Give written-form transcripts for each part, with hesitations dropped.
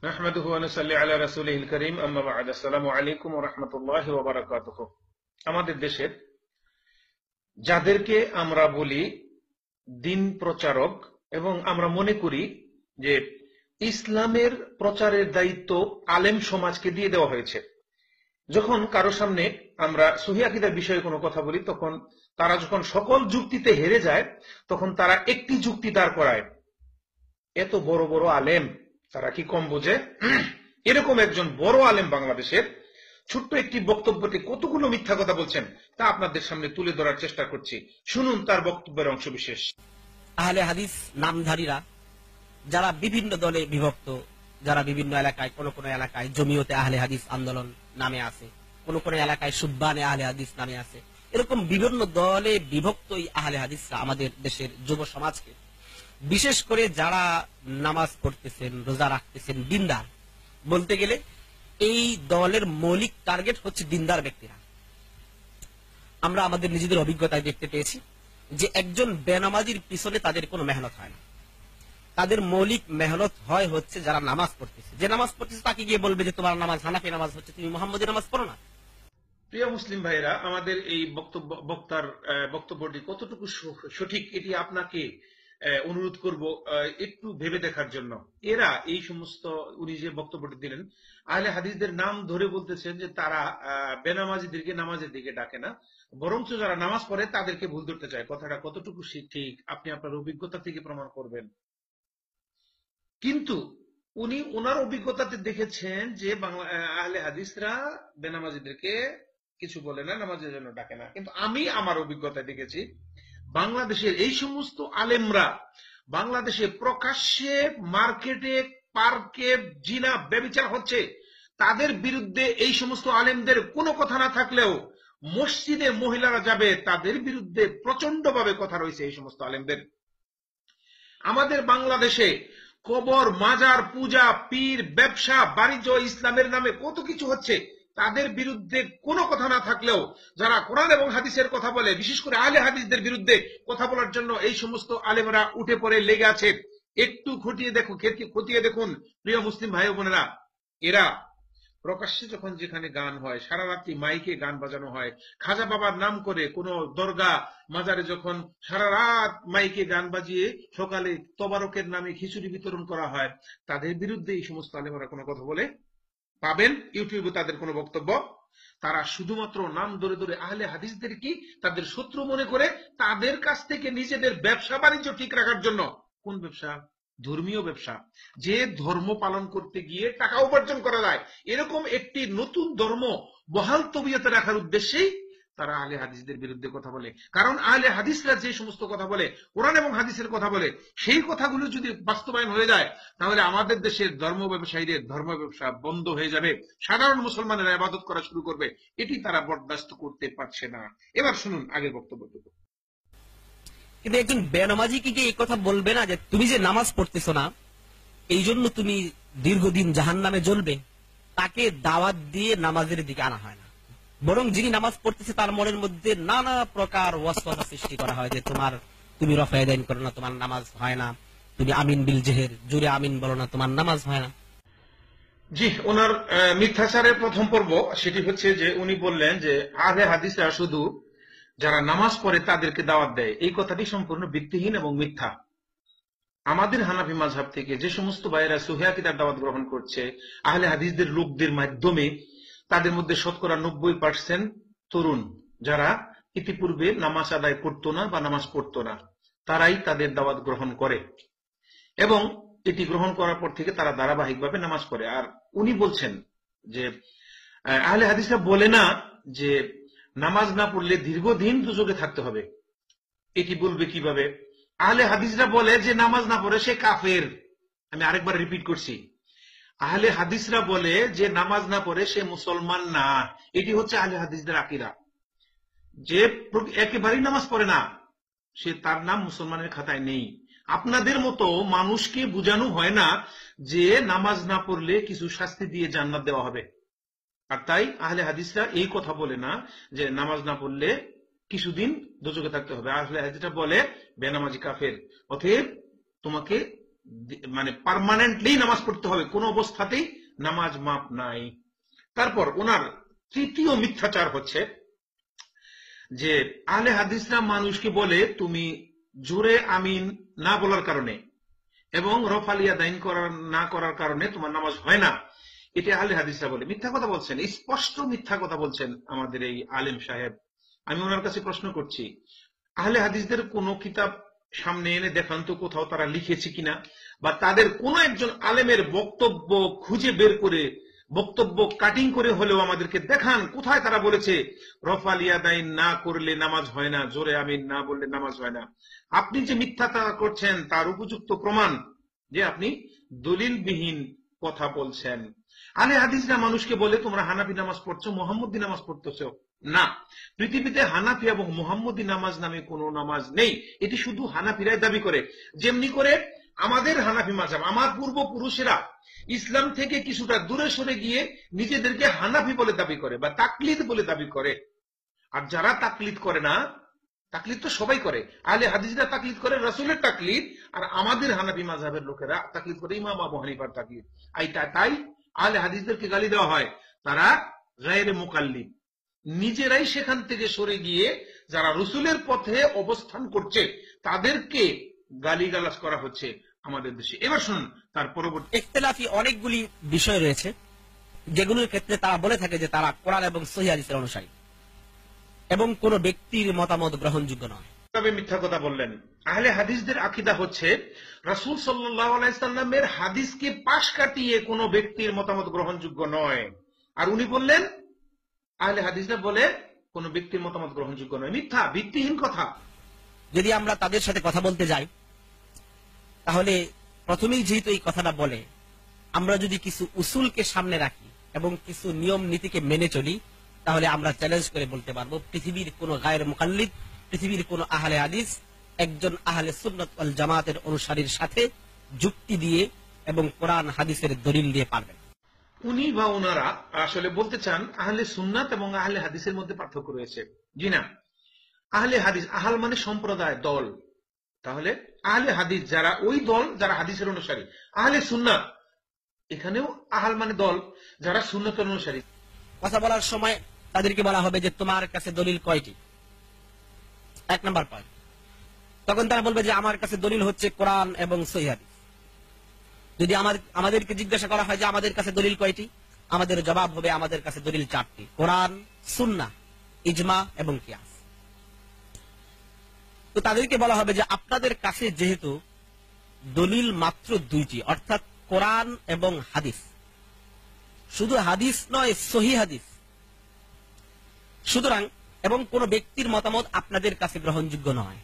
নাহমাদুহু ওয়া নুসাল্লি আলা রাসূলিহিল কারীম আম্মা বা'দ আসসালামু আলাইকুম ওয়া রাহমাতুল্লাহি ওয়া বারাকাতুহু। আমাদের দেশের যাদেরকে আমরা বলি দিন প্রচারক এবং আমরা মনে করি যে ইসলামের প্রচারের দায়িত্ব আলেম সমাজকে দিয়ে দেওয়া হয়েছে, যখন কারো সামনে আমরা সহিহ আকীদার বিষয়ে কোনো কথা বলি তখন তারা যখন সকল যুক্তিতে হেরে যায় তখন তারা একটি যুক্তি দাঁড় করায়, এত বড় বড় আলেম তারা কি কম বোঝে? এরকম একজন বড় আলেম বাংলাদেশের ছোট্ট একটি বক্তব্যতে কতগুলো মিথ্যা কথা বলছেন তা আপনাদের সামনে তুলে ধরার চেষ্টা করছি। শুনুন তার বক্তব্যের অংশ বিশেষ। আহলে হাদিস নামধারীরা যারা বিভিন্ন দলে বিভক্ত, যারা বিভিন্ন এলাকায়, কোন কোন এলাকায় জমিয়তে আহলে হাদিস আন্দোলন নামে আছে, কোন কোন এলাকায় সুব্বানে আহলে হাদিস নামে আছে, এরকম বিভিন্ন দলে বিভক্ত এই আহলে হাদিসরা আমাদের দেশের যুব সমাজকে, বিশেষ করে যারা নামাজ পড়তেছেন, রোজা রাখতেছেন, দিনদার, বলতে গেলে এই দলের মৌলিক টার্গেট হচ্ছে দিনদার ব্যক্তিরা। আমরা আমাদের নিজেদের অভিজ্ঞতায় দেখতে পেয়েছি যে একজন বেনামাজির পিছনে তাদের কোনো মেহনত হয় না। তাদের মৌলিক মেহনত হয় হচ্ছে যারা নামাজ পড়তেছে। যে নামাজ পড়তেছে তাকে গিয়ে বলবে যে তোমার নামাজ হানাফি নামাজ হচ্ছে, তুমি মুহাম্মদী নামাজ পড়ো না। প্রিয় মুসলিম ভাইরা, আমাদের এই বক্তার বক্তব্যটি কতটুকু সঠিক এটি আপনাকে অনুরোধ করব একটু ভেবে দেখার জন্য। এরা এই সমস্ত, উনি যে বক্তব্যটি দিলেন, আহলে হাদিসদের নাম ধরে বলতেছেন যে তারা বেনামাজিদেরকে নামাজের দিকে ডাকে না, বরঞ্চ যারা নামাজ পড়ে তাদেরকে ভুল ধরতে চায়। কথাটা কতটুকু ঠিক আপনি আপনার অভিজ্ঞতা থেকে প্রমাণ করবেন। কিন্তু উনি ওনার অভিজ্ঞতাতে দেখেছেন যে আহলে হাদিসরা বেনামাজিদেরকে কিছু বলে না, নামাজের জন্য ডাকে না। কিন্তু আমি আমার অভিজ্ঞতায় দেখেছি বাংলাদেশের এই সমস্ত আলেমরা বাংলাদেশে প্রকাশ্যে মার্কেটে, পার্কে জিনা ব্যভিচার হচ্ছে, তাদের বিরুদ্ধে এই সমস্ত আলেমদের কোনো কথা না থাকলেও মসজিদে মহিলারা যাবে, তাদের বিরুদ্ধে প্রচন্ড ভাবে কথা রয়েছে এই সমস্ত আলেমদের। আমাদের বাংলাদেশে কবর, মাজার, পূজা, পীর, ব্যবসা, বাণিজ্য, ইসলামের নামে কত কিছু হচ্ছে, তাদের বিরুদ্ধে কোনো কথা না থাকলেও যারা কোরআন এবং হাদিসের কথা বলে, বিশেষ করে আহলে হাদিসদের বিরুদ্ধে কথা বলার জন্য এই সমস্ত আলেমরা উঠে পড়ে লেগে আছে। একটু খতিয়ে দেখুন প্রিয় মুসলিম ভাই বোনেরা, এরা প্রকাশ্যে যখন যেখানে গান হয়, সারা রাত্রি মাইকে গান বাজানো হয়, খাজা বাবার নাম করে কোন দরগা মাজারে যখন সারা রাত মাইকে গান বাজিয়ে সকালে তবারকের নামে খিচুড়ি বিতরণ করা হয়, তাদের বিরুদ্ধে এই সমস্ত আলেমরা কোনো কথা বলে পাবেন ইউটিউবে তাদের কোনো বক্তব্য? তারা শুধুমাত্র নাম ধরে ধরে আহলে হাদিসদের কি তাদের শত্রু মনে করে তাদের কাছ থেকে নিজেদের ব্যবসা বাণিজ্য ঠিক রাখার জন্য। কোন ব্যবসা? ধর্মীয় ব্যবসা। যে ধর্ম পালন করতে গিয়ে টাকা উপার্জন করা যায়, এরকম একটি নতুন ধর্ম বহাল তবিয়তে রাখার উদ্দেশ্যেই তারা আহলে হাদিসদের বিরুদ্ধে কথা বলে। কারণ আহলে হাদিসরা যে সমস্ত কথা বলে, কোরআন এবং হাদিসের কথা বলে, সেই কথাগুলো যদি বাস্তবায়ন হয়ে যায় তাহলে আমাদের দেশের ধর্ম ব্যবসায়ীদের ধর্ম ব্যবসা বন্ধ হয়ে যাবে, সাধারণ মুসলমানেরা ইবাদত করা শুরু করবে। এটি তারা বরদাস্ত করতে পারছে না। এবার শুনুন আগের বক্তব্যটুকু। কিন্তু একজন বেনামাজি কি এই কথা বলবে না যে তুমি যে নামাজ পড়তেছো না এই জন্য তুমি দীর্ঘদিন জাহান্নামে জ্বলবে? তাকে দাওয়াত দিয়ে নামাজের দিকে আনা হয় না, বরং যিনি নামাজ পড়তেছে তার মনের মধ্যে নানা প্রকার ওয়াসওয়াসা সৃষ্টি করা হয় যে তুমি রফায়েদাইন করো না, তোমার নামাজ হয় না, তুমি আমিন বিল জেহের, জোরে আমিন বলো না, তোমার নামাজ হয় না। জি, ওনার মিথ্যাচারের প্রথম পর্ব সেটি হচ্ছে যে উনি বললেন যে আহলে হাদিসরা শুধু যারা নামাজ পড়ে তাদেরকে দাওয়াত দেয়। এই কথাটি সম্পূর্ণ ভিত্তিহীন এবং মিথ্যা। আমাদের হানাফি মাযহাব থেকে যে সমস্ত ভাইয়েরা সহিহ আকীদার দাওয়াত গ্রহণ করছে আহলে হাদিসদের লোকদের মাধ্যমে, তাদের মধ্যে শতকরা 90% তরুণ, যারা ইতিপূর্বে নামাজ আদায় করতো না বা নামাজ পড়তো না, তারাই তাদের দাওয়াত গ্রহণ করে এবং এটি গ্রহণ করার পর থেকে তারা ধারাবাহিকভাবে নামাজ পড়ে। আর উনি বলছেন যে আহলে হাদিসরা বলে না যে নামাজ না পড়লে দীর্ঘদিন দুজকে থাকতে হবে। এটি বলবে কিভাবে? আহলে হাদিসরা বলে যে নামাজ না পড়ে সে কাফের। আমি আরেকবার রিপিট করছি, আহলে হাদিসরা বলে যে নামাজ না পড়ে সে মুসলমান না। এটি হচ্ছে আহলে হাদিসদের আকীদা। যে একেবারেই নামাজ পড়ে না সে, তার নাম মুসলমানের খাতায় নেই। আপনাদের মতো মানুষকে বোঝানো হয় না যে নামাজ না পড়লে কিছু শাস্তি দিয়ে জান্নাত দেওয়া হবে। আর তাই আহলে হাদিসরা এই কথা বলে না যে নামাজ না পড়লে কিছুদিন দোজখে থাকতে হবে। আহলে হাদিসরা বলে বেনামাজি কাফের। অতএব তোমাকে মানে পার্মানেন্টলি নামাজ পড়তে হবে, কোন অবস্থাতেই নামাজ মাপ নাই। তারপর ওনার তৃতীয় মিথ্যাচার হচ্ছে যে আহলে হাদিসরা মানুষকে বলে তুমি জোরে আমিন না বলার কারণে এবং রফালিয়া দাইন না করার কারণে তোমার নামাজ হয় না, এটা আহলে হাদিসরা বলে। মিথ্যা কথা বলছেন, স্পষ্ট মিথ্যা কথা বলছেন আমাদের এই আলেম সাহেব। আমি ওনার কাছে প্রশ্ন করছি, আহলে হাদিসদের কোন কিতাব সামনে এনে দেখান তো কোথাও তারা লিখেছে কিনা, বা তাদের কোন একজন আলেমের বক্তব্য খুঁজে বের করে বক্তব্য কাটিং করে হলেও আমাদেরকে দেখান কোথায় তারা বলেছে রফালিয়া দাইন না করলে নামাজ হয় না, জোরে আমিন না বললে নামাজ হয় না। আপনি যে মিথ্যাটা করছেন তার উপযুক্ত প্রমাণ যে আপনি দলিলবিহীন কথা বলছেন। আহলে হাদিসরা মানুষকে বলে তোমরা হানাফি নামাজ পড়ছো, মুহাম্মদী নামাজ পড়তেছো না। পৃথিবীতে হানাফি এবং মুহাম্মদী নামাজ নামে কোনো নামাজ নেই, এটি শুধু হানাফিরাই দাবি করে। যেমনি করে আমাদের হানাফি মাযহাব, আমার পূর্বপুরুষেরা ইসলাম থেকে কিছুটা দূরে সরে গিয়ে নিজেদেরকে হানাফি বলে দাবি করে বা তাকলিদ বলে দাবি করে। আর যারা তাকলিদ করে না, তাকলিদ তো সবাই করে, আহলে হাদিসরা তাকলিদ করে রাসূলের তাকলিদ, আর আমাদের হানাফি মাযহাবের লোকেরা তাকলিদ করে ইমাম আবু হানিফার তাকলিদ। তাই আহলে হাদিসদেরকে গালি দেওয়া হয় তারা গায়রে মুকাল্লিদ, নিজেরাই সেখান থেকে সরে গিয়ে যারা রাসূলের পথে অবস্থান করছে তাদেরকে গালিগালাজ করা হচ্ছে আমাদের দেশে। এবার শুনুন তার পরবর্তী। ইখতিলাফি অনেকগুলি বিষয় রয়েছে যেগুলোর ক্ষেত্রে তারা বলে থাকে যে তারা কোরআন এবং সহিহ হাদিসের অনুসারী এবং কোন ব্যক্তির মতামত গ্রহণযোগ্য নয়। তবে মিথ্যা কথা বললেন। আহলে হাদিসদের আকীদা হচ্ছে রাসূল সাল্লাল্লাহু আলাইহি সাল্লামের হাদিসকে পাশ কাটিয়ে কোন ব্যক্তির মতামত গ্রহণযোগ্য নয়। আর উনি বললেন আহলে হাদিসরা বলে কোন ব্যক্তির মতামত গ্রহণযোগ্য নয়। মিথ্যা, ভিত্তিহীন কথা। যদি আমরা তাদের সাথে কথা বলতে যাই তাহলে প্রথমেই যেহেতু এই কথাটা বলে, আমরা যদি কিছু উসুলকে সামনে রাখি এবং কিছু নিয়ম নীতিকে মেনে চলি তাহলে আমরা চ্যালেঞ্জ করে বলতে পারবো পৃথিবীর কোন গায়রে মুকাল্লিদ, পৃথিবীর কোন আহলে হাদিস একজন আহলে সুন্নাত ওয়াল জামাতের অনুসারীর সাথে যুক্তি দিয়ে এবং কোরআন হাদিসের দলিল দিয়ে পারবেন। উনি বা ওনারা আসলে বলতে চান আহলে সুন্নাত এবং আহলে হাদিসের মধ্যে পার্থক্য রয়েছে। জি না, আহলে হাদিস, আহাল মানে সম্প্রদায়, দল। তাহলে আহলে হাদিস যারা ওই দল যারা হাদিসের অনুসারী, আহলে সুন্নাত এখানেও আহাল মানে দল যারা সুন্নতের অনুসারী। কথা বলার সময় তাদেরকে বলা হবে যে তোমার কাছে দলিল কয়টি, 1 নাম্বার পয়েন্ট। তখন তারা বলবে যে আমার কাছে দলিল হচ্ছে কোরআন এবং সহিহ হাদিস। যদি আমাদেরকে জিজ্ঞাসা করা হয় যে আমাদের কাছে দলিল কয়টি, আমাদের জবাব হবে আমাদের কাছে দলিল 4টি, কোরআন, সুন্নাহ, ইজমা এবং কিয়াস। তো তাদেরকে বলা হবে যে আপনাদের কাছে যেহেতু দলিল মাত্র 2টি, অর্থাৎ কোরআন এবং হাদিস, শুধু হাদিস নয় সহিহ হাদিস, সুতরাং এবং কোন ব্যক্তির মতামত আপনাদের কাছে গ্রহণযোগ্য নয়।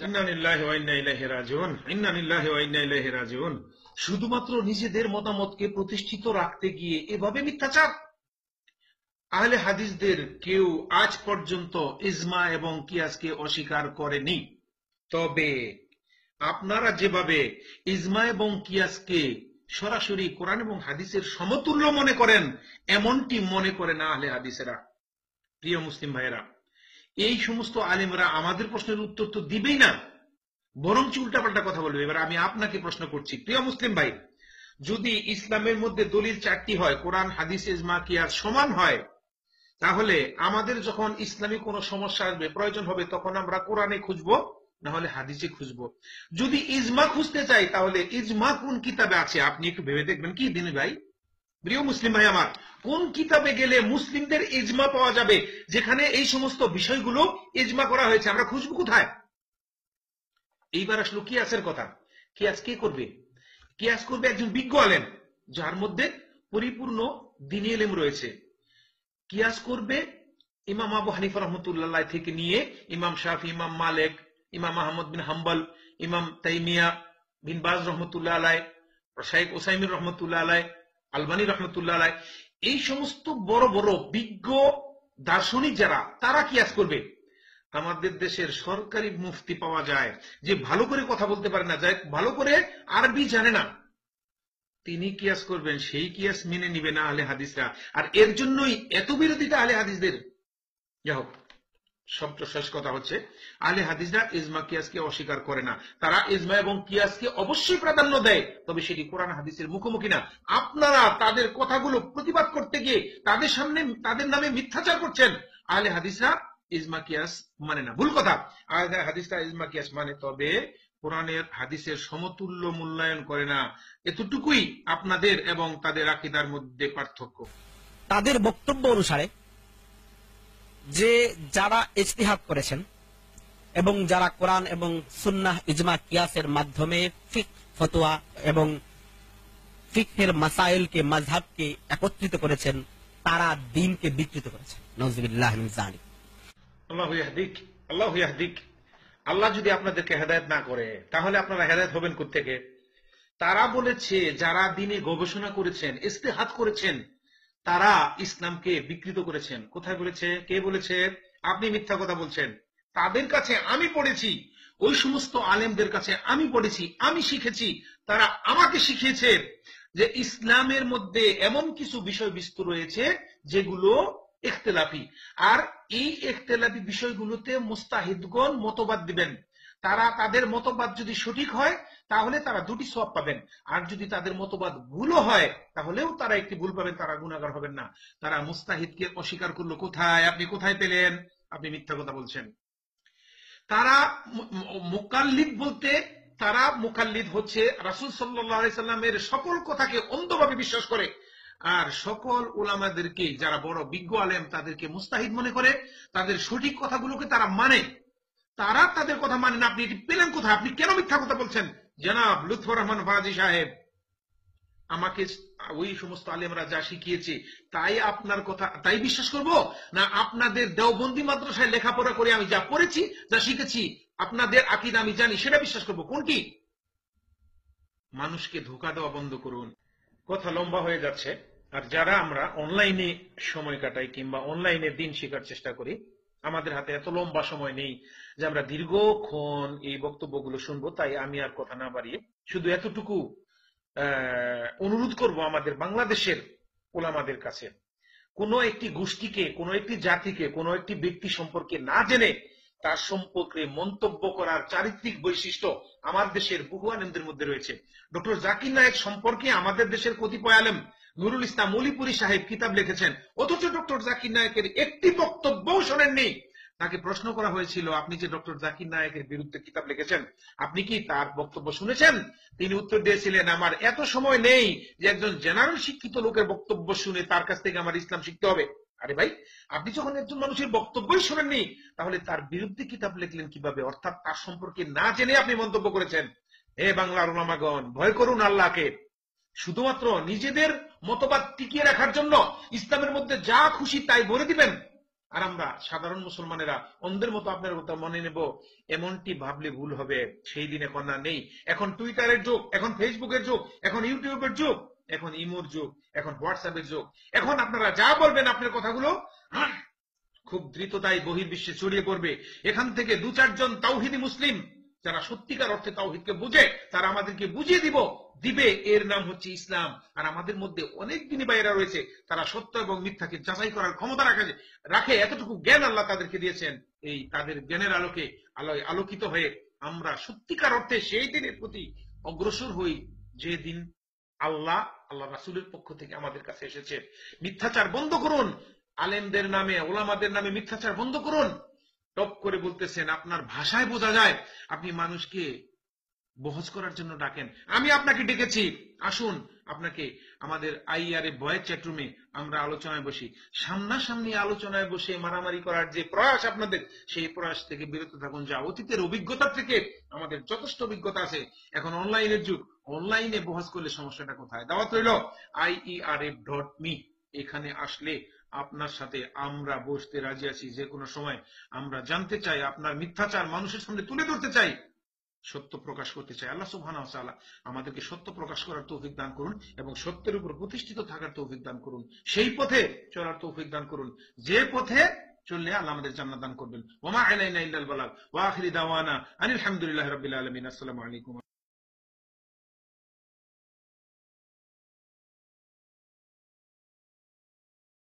ইন্না লিল্লাহি ওয়া ইন্না ইলাইহি রাজিউন, ইন্না লিল্লাহি ওয়া ইন্না ইলাইহি রাজিউন। শুধুমাত্র নিজেদের মতামতকে প্রতিষ্ঠিত রাখতে গিয়ে এভাবে মিথ্যাচার। আহলে হাদিসদের কেউ আজ পর্যন্ত ইজমা এবং কিয়াসকে অস্বীকার করেনি। তবে আপনারা যেভাবে ইজমা এবং কিয়াসকে সরাসরি কোরআন এবং হাদিসের সমতুল্য মনে করেন, এমনটি মনে করে না আহলে হাদিসেরা। প্রিয় মুসলিম ভাইয়েরা, এই সমস্ত আলেমরা আমাদের প্রশ্নের উত্তর তো দিবেই না, বরং উল্টাপাল্টা কথা বলবে। এবার আমি আপনাকে প্রশ্ন করছি, প্রিয় মুসলিম ভাই, যদি ইসলামের মধ্যে দলিল 4টি হয়, কোরআন, হাদিস, ইজমা, কিয়াস সমান হয়, তাহলে আমাদের যখন ইসলামী কোনো সমস্যা আসবে, প্রয়োজন হবে, তখন আমরা কোরআনে খুঁজবো, না হলে হাদিসে খুঁজবো। যদি ইজমা খুঁজতে চাই তাহলে ইজমা কোন কিতাবে আছে আপনি একটু ভেবে দেখবেন। কি দিন ভাই, প্রিয় মুসলিম ভাই আমার, কোন কিতাবে গেলে মুসলিমদের ইজমা পাওয়া যাবে যেখানে এই সমস্ত বিষয়গুলো ইজমা করা হয়েছে? আমরা খুঁজবো কোথায়? এইবার আসলো কিয়াসের কথা। কিয়াস কে করবে? কিয়াস করবে একজন বিজ্ঞ আলেম যার মধ্যে পরিপূর্ণ দ্বীনি ইলম রয়েছে। কিয়াস করবে ইমাম আবু হানিফা রাহমাতুল্লাহ থেকে নিয়ে ইমাম শাফি, ইমাম মালিক, ইমাম আহমদ বিন হাম্বল, ইমাম তাইমিয়া বিন বাজ রহমতুল্লাহ আলাই, শাইখ উসাইমিন রহমতুল্লাহ আলাই, আলবানী রহমতুল্লাহ আলাই, এই সমস্ত বড় বড় বিজ্ঞ দার্শনিক যারা, তারা কিয়াস করবে। আমাদের দেশের সরকারি মুফতি পাওয়া যায় যে ভালো করে কথা বলতে পারে না, যায় ভালো করে আরবি জানে না, তিনি কিয়াস করবেন, সেই কিয়াস মেনে নিবে না আহলে হাদিসরা। আর এর জন্যই এত বিরোধিতা আহলে হাদিসদের। যাই হোক, সবচেয়ে শেষ কথা হচ্ছে, আহলে হাদিসরা ইজমা কিয়াসকে অস্বীকার করে না। তারা ইজমা এবং কিয়াসকে অবশ্যই প্রাধান্য দেয়, তবে সেটি কোরআন হাদিসের মুখোমুখি না। আপনারা তাদের কথাগুলো প্রতিবাদ করতে গিয়ে তাদের সামনে তাদের নামে মিথ্যাচার করছেন। আহলে হাদিসরা ইজমা কিয়াস মানে না, ভুল কথা। আহলে হাদিসরা ইজমা কিয়াস মানে, তবে কোরআনের হাদিসের সমতুল্য মূল্যায়ন করে না। এতটুকুই আপনাদের এবং তাদের আকীদার মধ্যে পার্থক্য। তাদের বক্তব্য অনুসারে যে যারা ইজতিহাদ করেছেন এবং যারা কোরআন এবং সুন্নাহ ইজমা কিয়াসের মাধ্যমে ফিকহ ফতোয়া এবং ফিকহের মাসাইলকে মাযহাবকে একত্রিত করেছেন, তারা দ্বীনকে বিকৃত করেছেন। নাউযুবিল্লাহি মিন যালিক। আল্লাহু ইয়াহদিক, আল্লাহু ইয়াহদিক। আল্লাহ যদি আপনাদেরকে হেদায়েত না করে তাহলে আপনারা হেদায়েত হবেন কোত্থেকে? তারা বলেছে যারা দ্বীনে গবেষণা করেছেন, ইজতিহাদ করেছেন, তারা ইসলামকে বিকৃত করেছেন। কোথায় বলেছে? কে বলেছে? আপনি মিথ্যা কথা বলছেন। তাদের কাছে আমি পড়েছি, ওই সমস্ত আলেমদের কাছে আমি পড়েছি, আমি শিখেছি, তারা আমাকে শিখিয়েছে যে ইসলামের মধ্যে এমন কিছু বিষয়বস্তু রয়েছে যেগুলো ইখতিলাফি, আর এই ইখতিলাফি বিষয়গুলোতে মুস্তাহিদগণ মতবাদ দিবেন। তারা তাদের মতবাদ যদি সঠিক হয় তাহলে তারা দুটি সওয়াব পাবেন, আর যদি তাদের মতবাদ ভুলও হয় তাহলেও তারা একটি ভুল পাবেন, তারা গুনাহগার হবেন না। তারা মুস্তাহিদকে অস্বীকার করলো কোথায়? আপনি কোথায় পেলেন? আপনি মিথ্যা কথা বলছেন। তারা মুকাল্লিদ বলতে, তারা মুকাল্লিদ হচ্ছে রাসূল সাল্লাল্লাহু আলাইহি সাল্লামের সকল কথাকে অন্ধভাবে বিশ্বাস করে, আর সকল উলামাদেরকে, যারা বড় বিজ্ঞ আলেম, তাদেরকে মুস্তাহিদ মনে করে, তাদের সঠিক কথাগুলোকে তারা মানে। তারা তাদের কথা মানে না। আপনি এটি পেলেন কোথায়? আপনি কেন মিথ্যা কথা বলছেন? জনাব লুৎফর রহমান ফারাজি সাহেব, আমাকে ওই সমস্ত আলেমরা যা শিখিয়েছে তাই আপনার কথা তাই বিশ্বাস করব, না আপনাদের দেওবন্দি মাদ্রাসায় লেখাপড়া করে আমি যা পড়েছি, যা শিখেছি, আপনাদের আকীদা আমি জানি, সেটা বিশ্বাস করব? কোনটি? মানুষকে ধোঁকা দেওয়া বন্ধ করুন। কথা লম্বা হয়ে যাচ্ছে। আর যারা আমরা অনলাইনে সময় কাটাই কিংবা অনলাইনে দিন শেখার চেষ্টা করি, আমাদের হাতে এত লম্বা সময় নেই যে আমরা দীর্ঘক্ষণ এই বক্তব্যগুলো শুনবো। তাই আমি আর কথা না বাড়িয়ে শুধু এতটুকু অনুরোধ করব আমাদের বাংলাদেশের ওলামাদের কাছে, কোনো একটি গোষ্ঠীকে, কোনো একটি জাতিকে, কোনো একটি ব্যক্তি সম্পর্কে না জেনে তার সম্পর্কে মন্তব্য করার চারিত্রিক বৈশিষ্ট্য আমার দেশের বহু আলেমদের মধ্যে রয়েছে। ডক্টর জাকির নায়েক সম্পর্কে আমাদের দেশের কতিপয় আলেম, নুরুল ইসলাম মৌলিপুরী সাহেব কিতাব লিখেছেন, অথচ ডক্টর জাকির নায়েকের একটি বক্তব্যও শোনেননি। তাকে প্রশ্ন করা হয়েছিল, আপনি যে ডক্টর জাকির নায়েকের বিরুদ্ধে কিতাব লিখেছেন, আপনি কি তার বক্তব্য শুনেছেন? তিনি উত্তর দিয়েছিলেন, আমার এত সময় নেই যে একজন জেনারেল শিক্ষিত লোকের বক্তব্য শুনে তার কাছ থেকে আমার ইসলাম শিখতে হবে। আরে ভাই, আপনি যখন একজন মানুষের বক্তব্যই শোনেননি, তাহলে তার বিরুদ্ধে কিতাব লিখলেন কিভাবে? অর্থাৎ তার সম্পর্কে না জেনে আপনি মন্তব্য করেছেন। হে বাংলার উলামাগণ, ভয় করুন আল্লাহকে। শুধুমাত্র নিজেদের মতবাদ টিকিয়ে রাখার জন্য ইসলামের মধ্যে যা খুশি তাই বলে দিবেন, আর আমরা সাধারণ মুসলমানেরা অন্ধের মতো আপনার কথা মনে নেব, এমনটি ভাবলে ভুল হবে। সেই দিন এখন আর নেই। এখন টুইটারের যুগ, এখন ফেসবুকের যুগ, এখন ইউটিউবের যুগ, এখন ইমোর যুগ, এখন হোয়াটসঅ্যাপের যুগ। এখন আপনারা যা বলবেন আপনার কথাগুলো খুব দ্রুততায় বহির্বিশ্বে ছড়িয়ে পড়বে। এখান থেকে দু চারজন তাওহীদি মুসলিম যারা সত্যিকার অর্থে তাওহীদকে বুঝে, তারা আমাদেরকে বুঝিয়ে দিবে এর নাম হচ্ছে ইসলাম। আর আমাদের মধ্যে অনেক দিনী ভাইয়েরা রয়েছে, তারা সত্য এবং মিথ্যাকে যাচাই করার ক্ষমতা রাখে, এতটুকু জ্ঞান আল্লাহ তাদেরকে দিয়েছেন। এই তাদের জ্ঞানের আলোকে আলোকিত হয়ে আমরা সত্যিকার অর্থে সেই দিনের প্রতি অগ্রসর হই যে দিন আল্লাহ রাসূলের পক্ষ থেকে আমাদের কাছে এসেছে। মিথ্যাচার বন্ধ করুন, আলেমদের নামে, ওলামাদের নামে মিথ্যাচার বন্ধ করুন। টপ করে বলতেছেন, আপনার ভাষায় বোঝা যায় আপনি মানুষকে বহজ করার জন্য ডাকেন। আমি আপনাকে ডেকেছি, আসুন আপনাকে আমাদের আইআরএ ভয়েস চ্যাটরুমে আমরা আলোচনায় বসি। সামনাসামনি আলোচনায় বসে মারামারি করার যে প্রয়াস আপনাদের, সেই প্রয়াস থেকে বিরত থাকুন। যা অতীতের অভিজ্ঞতা থেকে আমাদের যথেষ্ট অভিজ্ঞতা আছে। এখন অনলাইনের যুগ, অনলাইনে বহজ করলে সমস্যাটা কোথায়? দাওয়াত রইল IERF.me। এখানে আসলে আপনার সাথে আমরা বসতে রাজি আছি যে কোনো সময়। আমরা জানতে চাই, আপনার মিথ্যাচার মানুষের সামনে তুলে ধরতে চাই, সত্য প্রকাশ করতে চাই। আল্লাহ সুবহানাহু ওয়া তাআলা আমাদেরকে সত্য প্রকাশ করার তৌফিক দান করুন এবং সত্যের উপর প্রতিষ্ঠিত থাকার তৌফিক দান করুন। সেই পথে চলার তৌফিক দান করুন যে পথে চললে আল্লাহ আমাদের জান্নাত দান করবেন। ওয়া মা আলাইনা ইল্লাল বালাগ ওয়া আখিরি দাওয়ানা আনিল হামদুলিল্লাহি রাব্বিল আলামিন। আসসালামু আলাইকুম।